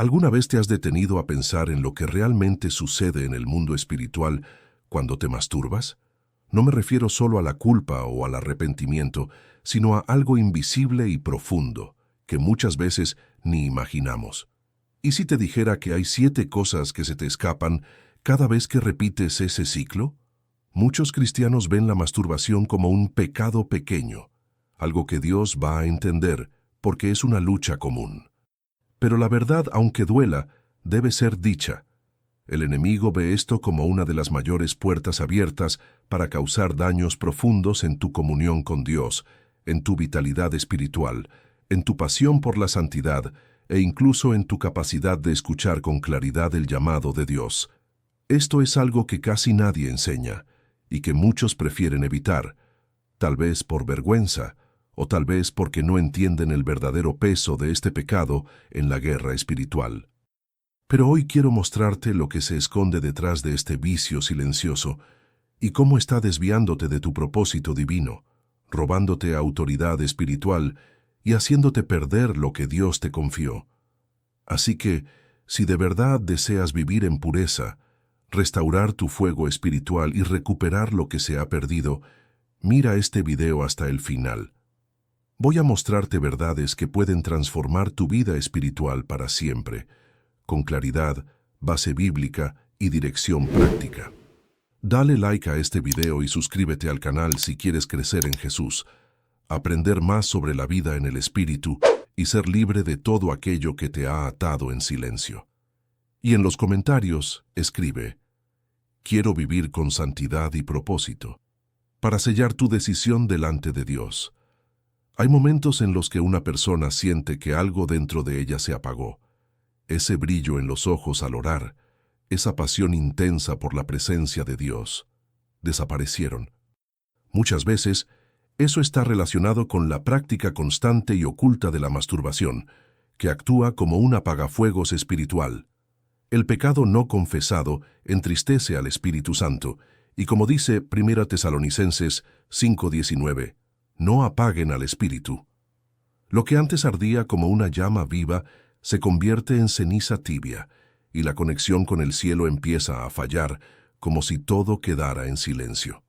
¿Alguna vez te has detenido a pensar en lo que realmente sucede en el mundo espiritual cuando te masturbas? No me refiero solo a la culpa o al arrepentimiento, sino a algo invisible y profundo, que muchas veces ni imaginamos. ¿Y si te dijera que hay 7 cosas que se te escapan cada vez que repites ese ciclo? Muchos cristianos ven la masturbación como un pecado pequeño, algo que Dios va a entender porque es una lucha común. Pero la verdad, aunque duela, debe ser dicha. El enemigo ve esto como una de las mayores puertas abiertas para causar daños profundos en tu comunión con Dios, en tu vitalidad espiritual, en tu pasión por la santidad e incluso en tu capacidad de escuchar con claridad el llamado de Dios. Esto es algo que casi nadie enseña y que muchos prefieren evitar, tal vez por vergüenza o tal vez porque no entienden el verdadero peso de este pecado en la guerra espiritual. Pero hoy quiero mostrarte lo que se esconde detrás de este vicio silencioso y cómo está desviándote de tu propósito divino, robándote autoridad espiritual y haciéndote perder lo que Dios te confió. Así que, si de verdad deseas vivir en pureza, restaurar tu fuego espiritual y recuperar lo que se ha perdido, mira este video hasta el final. Voy a mostrarte verdades que pueden transformar tu vida espiritual para siempre, con claridad, base bíblica y dirección práctica. Dale like a este video y suscríbete al canal si quieres crecer en Jesús, aprender más sobre la vida en el Espíritu y ser libre de todo aquello que te ha atado en silencio. Y en los comentarios, escribe: quiero vivir con santidad y propósito, para sellar tu decisión delante de Dios. Hay momentos en los que una persona siente que algo dentro de ella se apagó. Ese brillo en los ojos al orar, esa pasión intensa por la presencia de Dios, desaparecieron. Muchas veces, eso está relacionado con la práctica constante y oculta de la masturbación, que actúa como un apagafuegos espiritual. El pecado no confesado entristece al Espíritu Santo, y como dice 1 Tesalonicenses 5:19, no apaguen al Espíritu. Lo que antes ardía como una llama viva se convierte en ceniza tibia, y la conexión con el cielo empieza a fallar, como si todo quedara en silencio.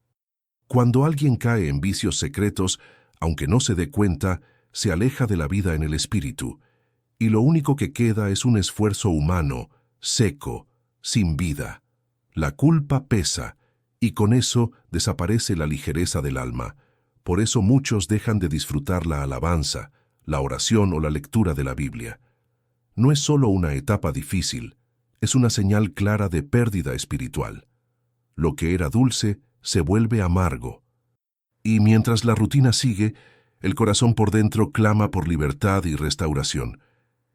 Cuando alguien cae en vicios secretos, aunque no se dé cuenta, se aleja de la vida en el Espíritu, y lo único que queda es un esfuerzo humano, seco, sin vida. La culpa pesa, y con eso desaparece la ligereza del alma. Por eso muchos dejan de disfrutar la alabanza, la oración o la lectura de la Biblia. No es solo una etapa difícil, es una señal clara de pérdida espiritual. Lo que era dulce se vuelve amargo. Y mientras la rutina sigue, el corazón por dentro clama por libertad y restauración.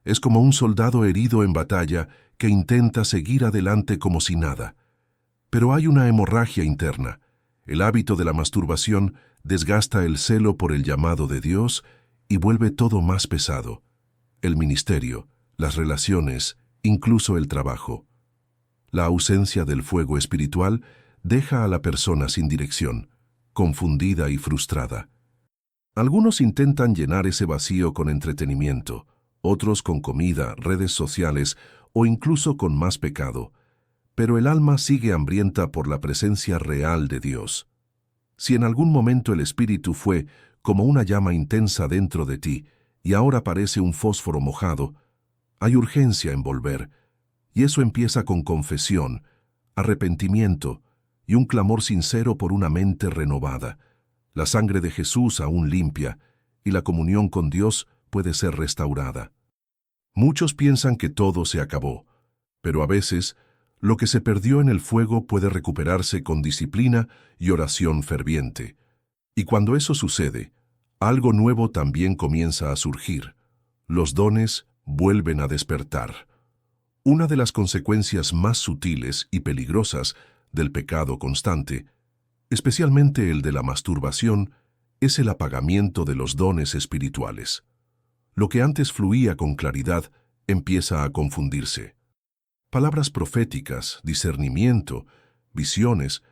Es como un soldado herido en batalla que intenta seguir adelante como si nada. Pero hay una hemorragia interna. El hábito de la masturbación desgasta el celo por el llamado de Dios y vuelve todo más pesado. El ministerio, las relaciones, incluso el trabajo. La ausencia del fuego espiritual deja a la persona sin dirección, confundida y frustrada. Algunos intentan llenar ese vacío con entretenimiento, otros con comida, redes sociales o incluso con más pecado, pero el alma sigue hambrienta por la presencia real de Dios. Si en algún momento el Espíritu fue como una llama intensa dentro de ti y ahora parece un fósforo mojado, hay urgencia en volver, y eso empieza con confesión, arrepentimiento y un clamor sincero por una mente renovada. La sangre de Jesús aún limpia, y la comunión con Dios puede ser restaurada. Muchos piensan que todo se acabó, pero a veces lo que se perdió en el fuego puede recuperarse con disciplina y oración ferviente. Y cuando eso sucede, algo nuevo también comienza a surgir. Los dones vuelven a despertar. Una de las consecuencias más sutiles y peligrosas del pecado constante, especialmente el de la masturbación, es el apagamiento de los dones espirituales. Lo que antes fluía con claridad empieza a confundirse. Palabras proféticas, discernimiento, visiones,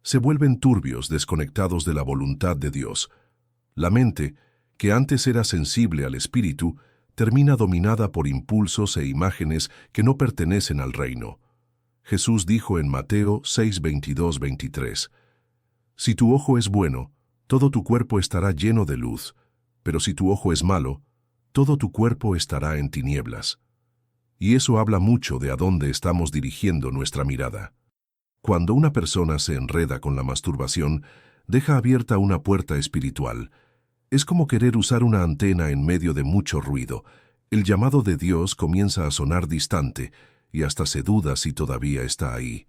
se vuelven turbios, desconectados de la voluntad de Dios. La mente, que antes era sensible al Espíritu, termina dominada por impulsos e imágenes que no pertenecen al reino. Jesús dijo en Mateo 6:22-23, «Si tu ojo es bueno, todo tu cuerpo estará lleno de luz, pero si tu ojo es malo, todo tu cuerpo estará en tinieblas». Y eso habla mucho de a dónde estamos dirigiendo nuestra mirada. Cuando una persona se enreda con la masturbación, deja abierta una puerta espiritual. Es como querer usar una antena en medio de mucho ruido. El llamado de Dios comienza a sonar distante y hasta se duda si todavía está ahí.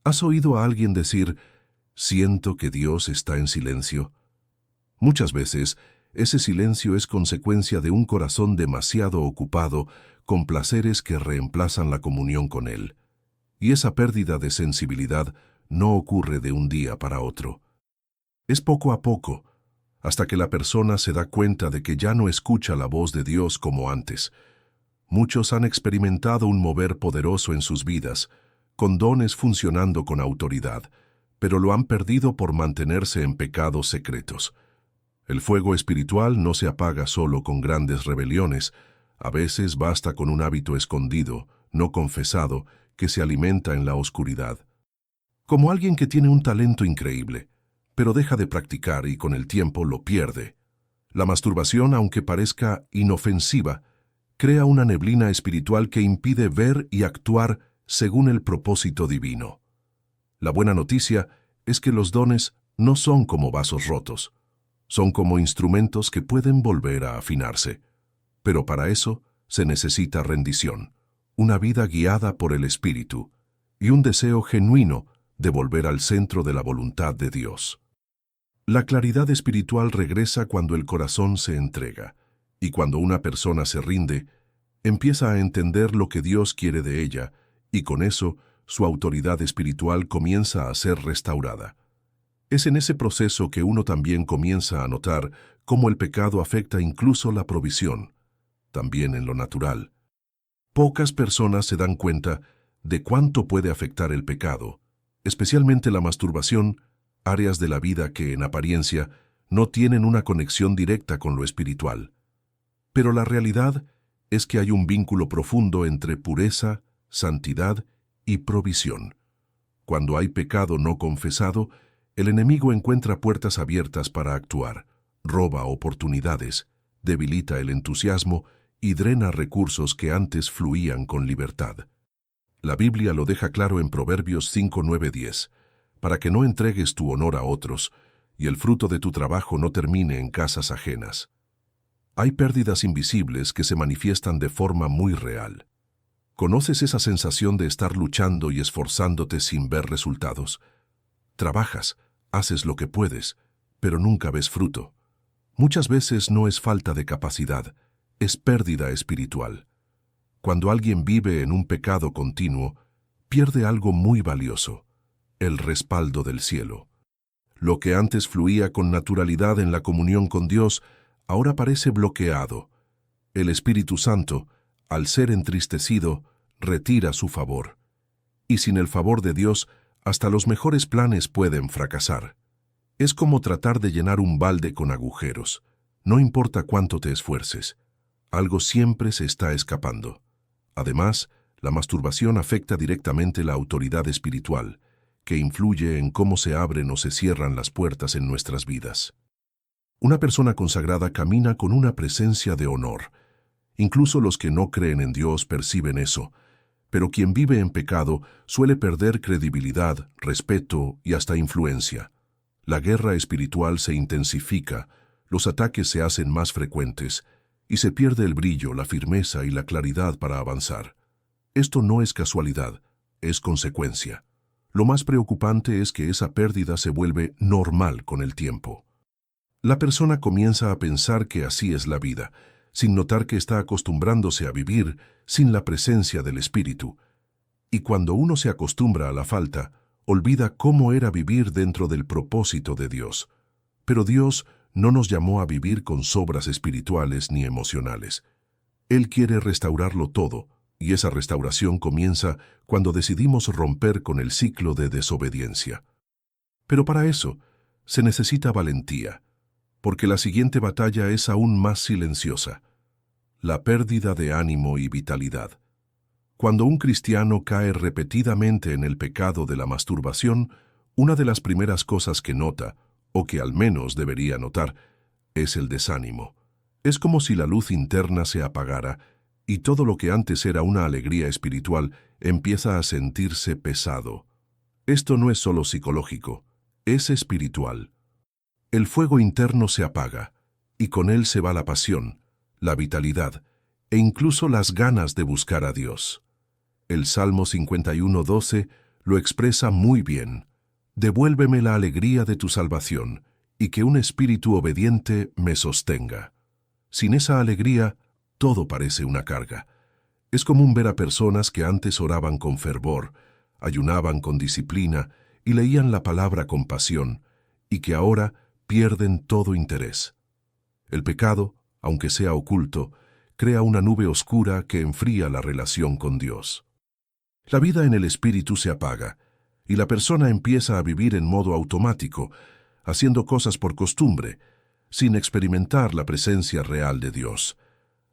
¿Has oído a alguien decir, «Siento que Dios está en silencio»? Muchas veces, ese silencio es consecuencia de un corazón demasiado ocupado con placeres que reemplazan la comunión con Él. Y esa pérdida de sensibilidad no ocurre de un día para otro. Es poco a poco, hasta que la persona se da cuenta de que ya no escucha la voz de Dios como antes. Muchos han experimentado un mover poderoso en sus vidas, con dones funcionando con autoridad, pero lo han perdido por mantenerse en pecados secretos. El fuego espiritual no se apaga solo con grandes rebeliones. A veces basta con un hábito escondido, no confesado, que se alimenta en la oscuridad. Como alguien que tiene un talento increíble, pero deja de practicar y con el tiempo lo pierde. La masturbación, aunque parezca inofensiva, crea una neblina espiritual que impide ver y actuar según el propósito divino. La buena noticia es que los dones no son como vasos rotos. Son como instrumentos que pueden volver a afinarse. Pero para eso se necesita rendición, una vida guiada por el Espíritu y un deseo genuino de volver al centro de la voluntad de Dios. La claridad espiritual regresa cuando el corazón se entrega, y cuando una persona se rinde, empieza a entender lo que Dios quiere de ella, y con eso su autoridad espiritual comienza a ser restaurada. Es en ese proceso que uno también comienza a notar cómo el pecado afecta incluso la provisión, también en lo natural. Pocas personas se dan cuenta de cuánto puede afectar el pecado, especialmente la masturbación, áreas de la vida que, en apariencia, no tienen una conexión directa con lo espiritual. Pero la realidad es que hay un vínculo profundo entre pureza, santidad y provisión. Cuando hay pecado no confesado, el enemigo encuentra puertas abiertas para actuar, roba oportunidades, debilita el entusiasmo y drena recursos que antes fluían con libertad. La Biblia lo deja claro en Proverbios 5:9-10, para que no entregues tu honor a otros y el fruto de tu trabajo no termine en casas ajenas. Hay pérdidas invisibles que se manifiestan de forma muy real. ¿Conoces esa sensación de estar luchando y esforzándote sin ver resultados? Trabajas, haces lo que puedes, pero nunca ves fruto. Muchas veces no es falta de capacidad, es pérdida espiritual. Cuando alguien vive en un pecado continuo, pierde algo muy valioso: el respaldo del cielo. Lo que antes fluía con naturalidad en la comunión con Dios, ahora parece bloqueado. El Espíritu Santo, al ser entristecido, retira su favor. Y sin el favor de Dios, hasta los mejores planes pueden fracasar. Es como tratar de llenar un balde con agujeros. No importa cuánto te esfuerces, algo siempre se está escapando. Además, la masturbación afecta directamente la autoridad espiritual, que influye en cómo se abren o se cierran las puertas en nuestras vidas. Una persona consagrada camina con una presencia de honor. Incluso los que no creen en Dios perciben eso, pero quien vive en pecado suele perder credibilidad, respeto y hasta influencia. La guerra espiritual se intensifica, los ataques se hacen más frecuentes, y se pierde el brillo, la firmeza y la claridad para avanzar. Esto no es casualidad, es consecuencia. Lo más preocupante es que esa pérdida se vuelve normal con el tiempo. La persona comienza a pensar que así es la vida, sin notar que está acostumbrándose a vivir sin la presencia del Espíritu. Y cuando uno se acostumbra a la falta, olvida cómo era vivir dentro del propósito de Dios. Pero Dios no nos llamó a vivir con sobras espirituales ni emocionales. Él quiere restaurarlo todo, y esa restauración comienza cuando decidimos romper con el ciclo de desobediencia. Pero para eso se necesita valentía, porque la siguiente batalla es aún más silenciosa: la pérdida de ánimo y vitalidad. Cuando un cristiano cae repetidamente en el pecado de la masturbación, una de las primeras cosas que nota, o que al menos debería notar, es el desánimo. Es como si la luz interna se apagara y todo lo que antes era una alegría espiritual empieza a sentirse pesado. Esto no es solo psicológico, es espiritual. El fuego interno se apaga, y con él se va la pasión, la vitalidad, e incluso las ganas de buscar a Dios. El Salmo 51:12 lo expresa muy bien. Devuélveme la alegría de tu salvación, y que un espíritu obediente me sostenga. Sin esa alegría, todo parece una carga. Es común ver a personas que antes oraban con fervor, ayunaban con disciplina y leían la palabra con pasión, y que ahora pierden todo interés. El pecado, aunque sea oculto, crea una nube oscura que enfría la relación con Dios. La vida en el espíritu se apaga, y la persona empieza a vivir en modo automático, haciendo cosas por costumbre, sin experimentar la presencia real de Dios.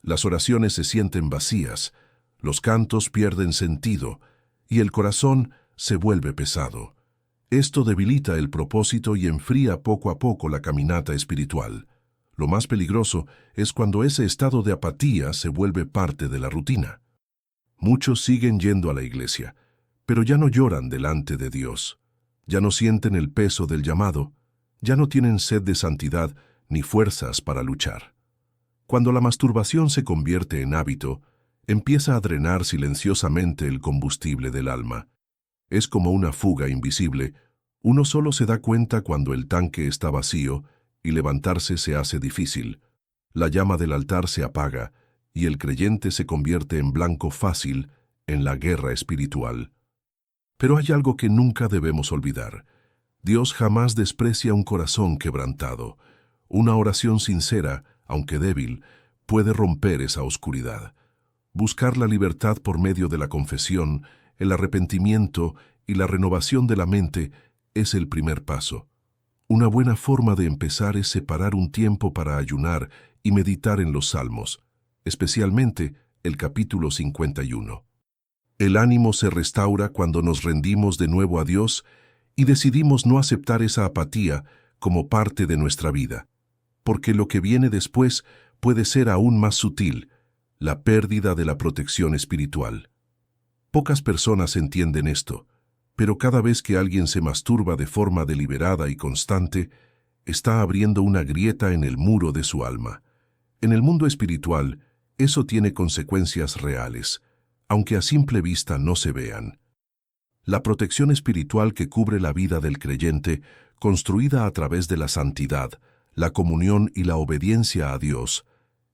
Las oraciones se sienten vacías, los cantos pierden sentido, y el corazón se vuelve pesado. Esto debilita el propósito y enfría poco a poco la caminata espiritual. Lo más peligroso es cuando ese estado de apatía se vuelve parte de la rutina. Muchos siguen yendo a la iglesia, pero ya no lloran delante de Dios. Ya no sienten el peso del llamado, ya no tienen sed de santidad ni fuerzas para luchar. Cuando la masturbación se convierte en hábito, empieza a drenar silenciosamente el combustible del alma. Es como una fuga invisible. Uno solo se da cuenta cuando el tanque está vacío y levantarse se hace difícil. La llama del altar se apaga y el creyente se convierte en blanco fácil en la guerra espiritual. Pero hay algo que nunca debemos olvidar. Dios jamás desprecia un corazón quebrantado. Una oración sincera, aunque débil, puede romper esa oscuridad. Buscar la libertad por medio de la confesión, el arrepentimiento y la renovación de la mente es el primer paso. Una buena forma de empezar es separar un tiempo para ayunar y meditar en los Salmos, especialmente el capítulo 51. El ánimo se restaura cuando nos rendimos de nuevo a Dios y decidimos no aceptar esa apatía como parte de nuestra vida, porque lo que viene después puede ser aún más sutil, la pérdida de la protección espiritual. Pocas personas entienden esto, pero cada vez que alguien se masturba de forma deliberada y constante, está abriendo una grieta en el muro de su alma. En el mundo espiritual, eso tiene consecuencias reales, aunque a simple vista no se vean. La protección espiritual que cubre la vida del creyente, construida a través de la santidad, la comunión y la obediencia a Dios,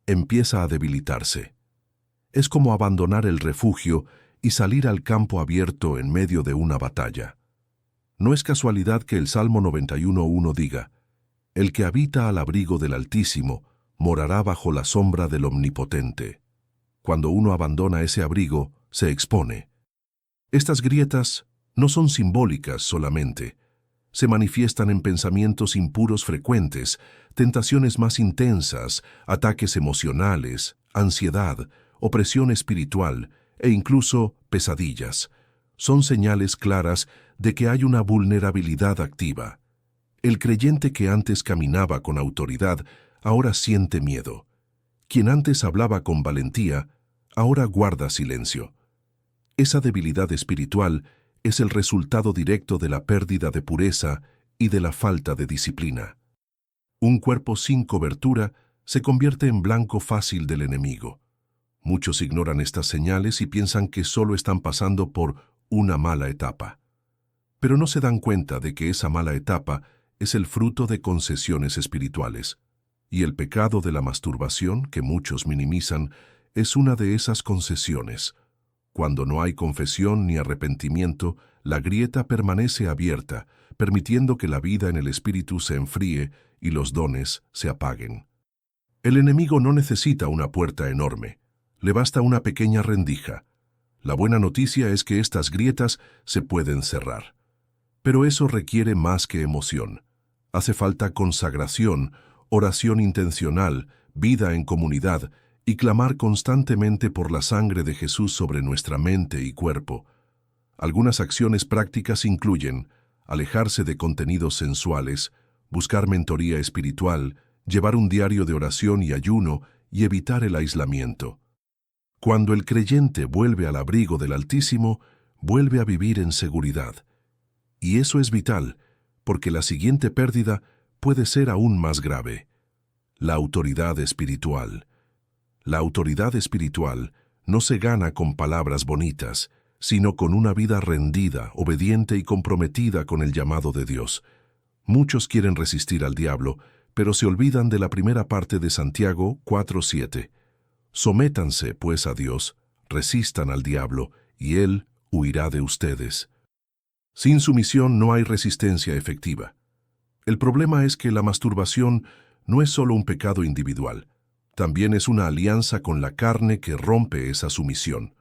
empieza a debilitarse. Es como abandonar el refugio y salir al campo abierto en medio de una batalla. No es casualidad que el Salmo 91:1 diga: «El que habita al abrigo del Altísimo morará bajo la sombra del Omnipotente». Cuando uno abandona ese abrigo, se expone. Estas grietas no son simbólicas solamente. Se manifiestan en pensamientos impuros frecuentes, tentaciones más intensas, ataques emocionales, ansiedad, opresión espiritual e incluso pesadillas. Son señales claras de que hay una vulnerabilidad activa. El creyente que antes caminaba con autoridad, ahora siente miedo. Quien antes hablaba con valentía, ahora guarda silencio. Esa debilidad espiritual es el resultado directo de la pérdida de pureza y de la falta de disciplina. Un cuerpo sin cobertura se convierte en blanco fácil del enemigo. Muchos ignoran estas señales y piensan que solo están pasando por una mala etapa. Pero no se dan cuenta de que esa mala etapa es el fruto de concesiones espirituales. Y el pecado de la masturbación, que muchos minimizan, es una de esas concesiones. Cuando no hay confesión ni arrepentimiento, la grieta permanece abierta, permitiendo que la vida en el espíritu se enfríe y los dones se apaguen. El enemigo no necesita una puerta enorme, le basta una pequeña rendija. La buena noticia es que estas grietas se pueden cerrar. Pero eso requiere más que emoción. Hace falta consagración, oración intencional, vida en comunidad y clamar constantemente por la sangre de Jesús sobre nuestra mente y cuerpo. Algunas acciones prácticas incluyen alejarse de contenidos sensuales, buscar mentoría espiritual, llevar un diario de oración y ayuno y evitar el aislamiento. Cuando el creyente vuelve al abrigo del Altísimo, vuelve a vivir en seguridad. Y eso es vital, porque la siguiente pérdida puede ser aún más grave: la autoridad espiritual. La autoridad espiritual no se gana con palabras bonitas, sino con una vida rendida, obediente y comprometida con el llamado de Dios. Muchos quieren resistir al diablo, pero se olvidan de la primera parte de Santiago 4:7. Sométanse, pues, a Dios, resistan al diablo, y él huirá de ustedes. Sin sumisión no hay resistencia efectiva. El problema es que la masturbación no es solo un pecado individual, también es una alianza con la carne que rompe esa sumisión.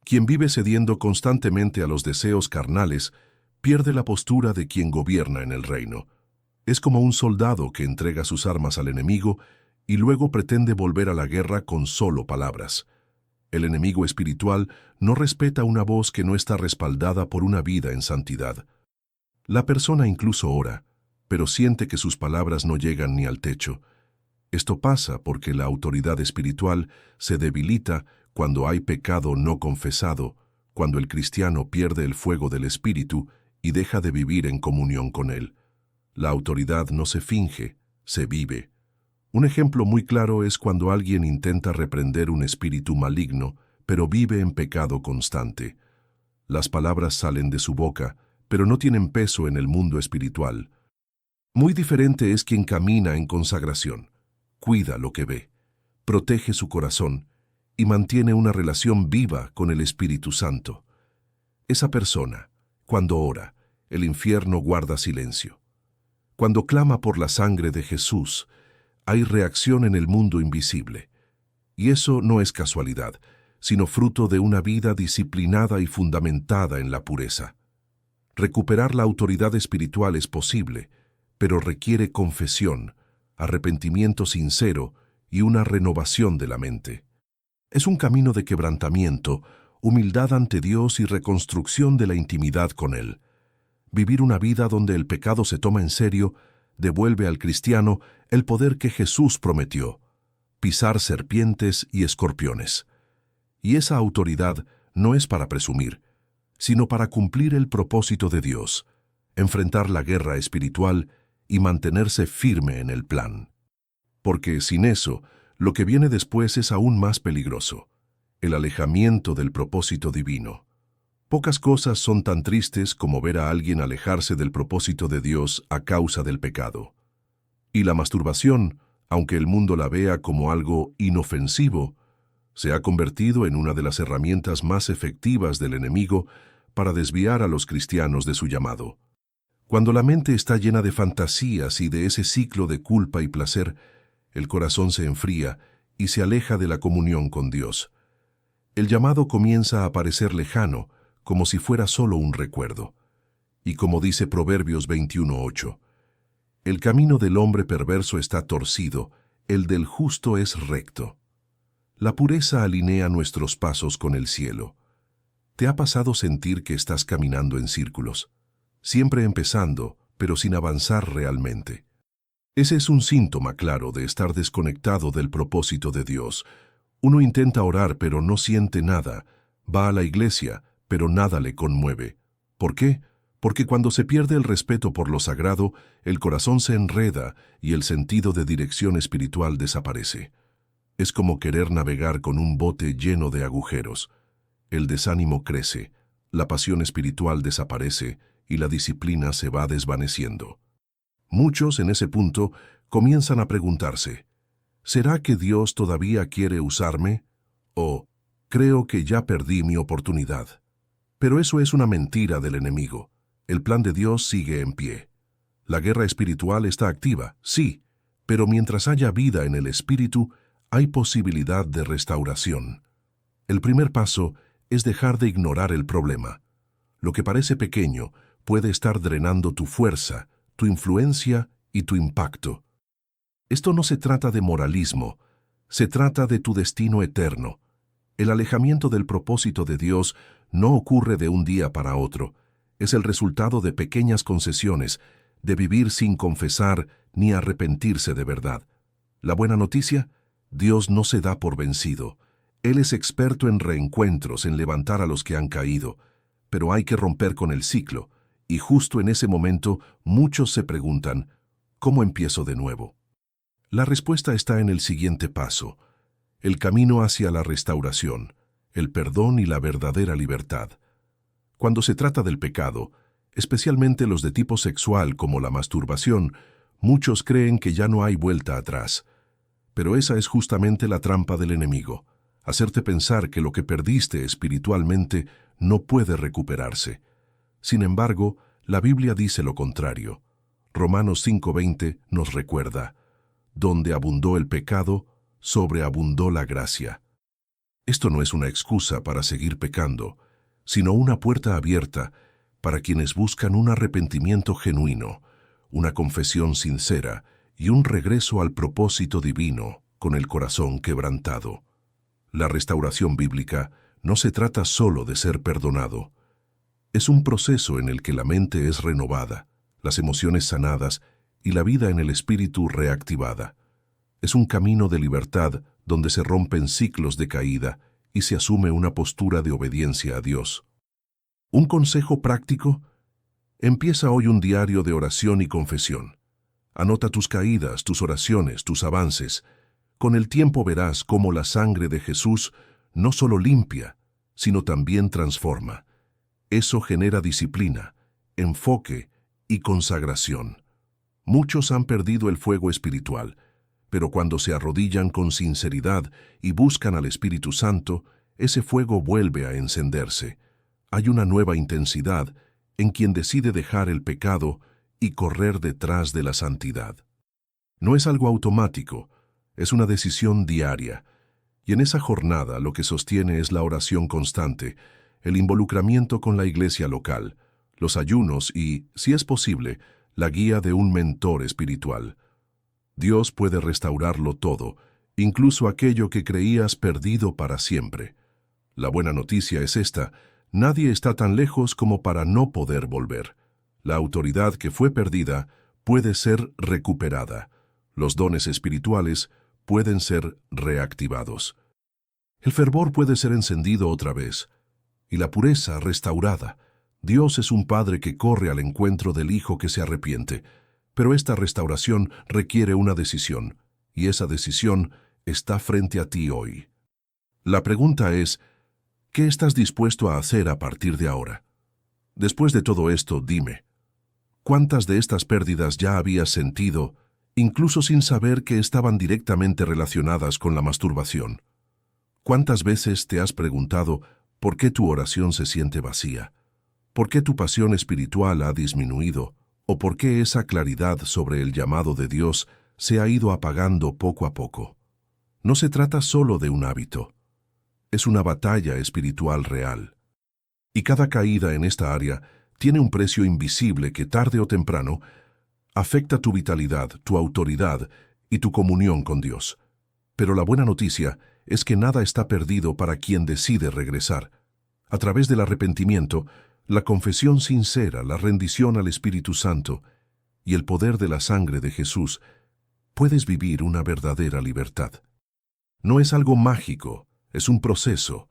Quien vive cediendo constantemente a los deseos carnales pierde la postura de quien gobierna en el reino. Es como un soldado que entrega sus armas al enemigo y luego pretende volver a la guerra con solo palabras. El enemigo espiritual no respeta una voz que no está respaldada por una vida en santidad. La persona incluso ora, pero siente que sus palabras no llegan ni al techo. Esto pasa porque la autoridad espiritual se debilita cuando hay pecado no confesado, cuando el cristiano pierde el fuego del Espíritu y deja de vivir en comunión con Él. La autoridad no se finge, se vive. Un ejemplo muy claro es cuando alguien intenta reprender un espíritu maligno, pero vive en pecado constante. Las palabras salen de su boca, pero no tienen peso en el mundo espiritual. Muy diferente es quien camina en consagración, cuida lo que ve, protege su corazón y mantiene una relación viva con el Espíritu Santo. Esa persona, cuando ora, el infierno guarda silencio. Cuando clama por la sangre de Jesús, hay reacción en el mundo invisible. Y eso no es casualidad, sino fruto de una vida disciplinada y fundamentada en la pureza. Recuperar la autoridad espiritual es posible, pero requiere confesión, arrepentimiento sincero y una renovación de la mente. Es un camino de quebrantamiento, humildad ante Dios y reconstrucción de la intimidad con Él. Vivir una vida donde el pecado se toma en serio devuelve al cristiano el poder que Jesús prometió: pisar serpientes y escorpiones. Y esa autoridad no es para presumir, sino para cumplir el propósito de Dios, enfrentar la guerra espiritual y mantenerse firme en el plan. Porque sin eso, lo que viene después es aún más peligroso: el alejamiento del propósito divino. Pocas cosas son tan tristes como ver a alguien alejarse del propósito de Dios a causa del pecado. Y la masturbación, aunque el mundo la vea como algo inofensivo, se ha convertido en una de las herramientas más efectivas del enemigo para desviar a los cristianos de su llamado. Cuando la mente está llena de fantasías y de ese ciclo de culpa y placer, el corazón se enfría y se aleja de la comunión con Dios. El llamado comienza a parecer lejano, como si fuera solo un recuerdo. Y como dice Proverbios 21:8, el camino del hombre perverso está torcido, el del justo es recto. La pureza alinea nuestros pasos con el cielo. ¿Te ha pasado sentir que estás caminando en círculos? Siempre empezando, pero sin avanzar realmente. Ese es un síntoma claro de estar desconectado del propósito de Dios. Uno intenta orar pero no siente nada, va a la iglesia, pero nada le conmueve. ¿Por qué? Porque cuando se pierde el respeto por lo sagrado, el corazón se enreda y el sentido de dirección espiritual desaparece. Es como querer navegar con un bote lleno de agujeros. El desánimo crece, la pasión espiritual desaparece y la disciplina se va desvaneciendo. Muchos en ese punto comienzan a preguntarse: ¿será que Dios todavía quiere usarme? ¿O creo que ya perdí mi oportunidad? Pero eso es una mentira del enemigo. El plan de Dios sigue en pie. La guerra espiritual está activa, sí, pero mientras haya vida en el espíritu, hay posibilidad de restauración. El primer paso es dejar de ignorar el problema. Lo que parece pequeño puede estar drenando tu fuerza, tu influencia y tu impacto. Esto no se trata de moralismo, Se trata de tu destino eterno. El alejamiento del propósito de Dios no ocurre de un día para otro. Es el resultado de pequeñas concesiones, de vivir sin confesar ni arrepentirse de verdad. La buena noticia: Dios no se da por vencido. Él es experto en reencuentros, en levantar a los que han caído. Pero hay que romper con el ciclo, y justo en ese momento muchos se preguntan: ¿cómo empiezo de nuevo? La respuesta está en el siguiente paso: el camino hacia la restauración, el perdón y la verdadera libertad. Cuando se trata del pecado, especialmente los de tipo sexual como la masturbación, muchos creen que ya no hay vuelta atrás. Pero esa es justamente la trampa del enemigo: hacerte pensar que lo que perdiste espiritualmente no puede recuperarse. Sin embargo, la Biblia dice lo contrario. Romanos 5:20 nos recuerda: donde abundó el pecado, sobreabundó la gracia. Esto no es una excusa para seguir pecando, sino una puerta abierta para quienes buscan un arrepentimiento genuino, una confesión sincera y un regreso al propósito divino con el corazón quebrantado. La restauración bíblica no se trata solo de ser perdonado. Es un proceso en el que la mente es renovada, las emociones sanadas y la vida en el espíritu reactivada. Es un camino de libertad donde se rompen ciclos de caída y se asume una postura de obediencia a Dios. Un consejo práctico: empieza hoy un diario de oración y confesión. Anota tus caídas, tus oraciones, tus avances. Con el tiempo verás cómo la sangre de Jesús no solo limpia, sino también transforma. Eso genera disciplina, enfoque y consagración. Muchos han perdido el fuego espiritual, pero cuando se arrodillan con sinceridad y buscan al Espíritu Santo, ese fuego vuelve a encenderse. Hay una nueva intensidad en quien decide dejar el pecado y correr detrás de la santidad. No es algo automático, es una decisión diaria. Y en esa jornada lo que sostiene es la oración constante, el involucramiento con la iglesia local, los ayunos y, si es posible, la guía de un mentor espiritual. Dios puede restaurarlo todo, incluso aquello que creías perdido para siempre. La buena noticia es esta: nadie está tan lejos como para no poder volver. La autoridad que fue perdida puede ser recuperada. Los dones espirituales pueden ser reactivados. El fervor puede ser encendido otra vez, y la pureza restaurada. Dios es un Padre que corre al encuentro del Hijo que se arrepiente, pero esta restauración requiere una decisión, y esa decisión está frente a ti hoy. La pregunta es: ¿qué estás dispuesto a hacer a partir de ahora? Después de todo esto, dime, ¿cuántas de estas pérdidas ya habías sentido, incluso sin saber que estaban directamente relacionadas con la masturbación? ¿Cuántas veces te has preguntado por qué tu oración se siente vacía? ¿Por qué tu pasión espiritual ha disminuido? ¿O por qué esa claridad sobre el llamado de Dios se ha ido apagando poco a poco? No se trata solo de un hábito. Es una batalla espiritual real. Y cada caída en esta área tiene un precio invisible que tarde o temprano afecta tu vitalidad, tu autoridad y tu comunión con Dios. Pero la buena noticia es que nada está perdido para quien decide regresar. A través del arrepentimiento, la confesión sincera, la rendición al Espíritu Santo y el poder de la sangre de Jesús, puedes vivir una verdadera libertad. No es algo mágico, es un proceso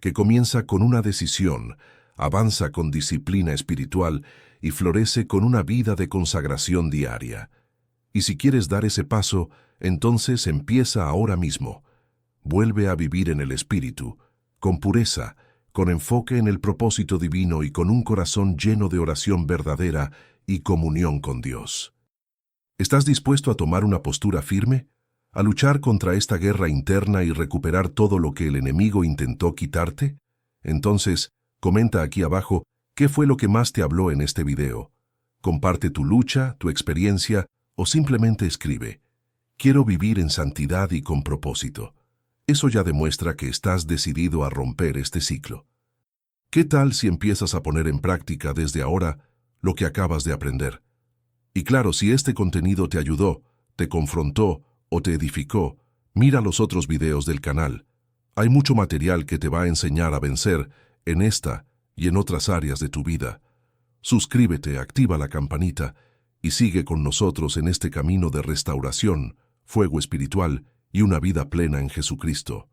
que comienza con una decisión, avanza con disciplina espiritual y florece con una vida de consagración diaria. Y si quieres dar ese paso, entonces empieza ahora mismo. Vuelve a vivir en el Espíritu, con pureza, con enfoque en el propósito divino y con un corazón lleno de oración verdadera y comunión con Dios. ¿Estás dispuesto a tomar una postura firme? ¿A luchar contra esta guerra interna y recuperar todo lo que el enemigo intentó quitarte? Entonces, comenta aquí abajo qué fue lo que más te habló en este video. Comparte tu lucha, tu experiencia o simplemente escribe: quiero vivir en santidad y con propósito. Eso ya demuestra que estás decidido a romper este ciclo. ¿Qué tal si empiezas a poner en práctica desde ahora lo que acabas de aprender? Y claro, si este contenido te ayudó, te confrontó o te edificó, Mira los otros videos del canal. Hay mucho material que te va a enseñar a vencer en esta y en otras áreas de tu vida. Suscríbete, activa la campanita y sigue con nosotros en este camino de restauración, fuego espiritual y una vida plena en Jesucristo.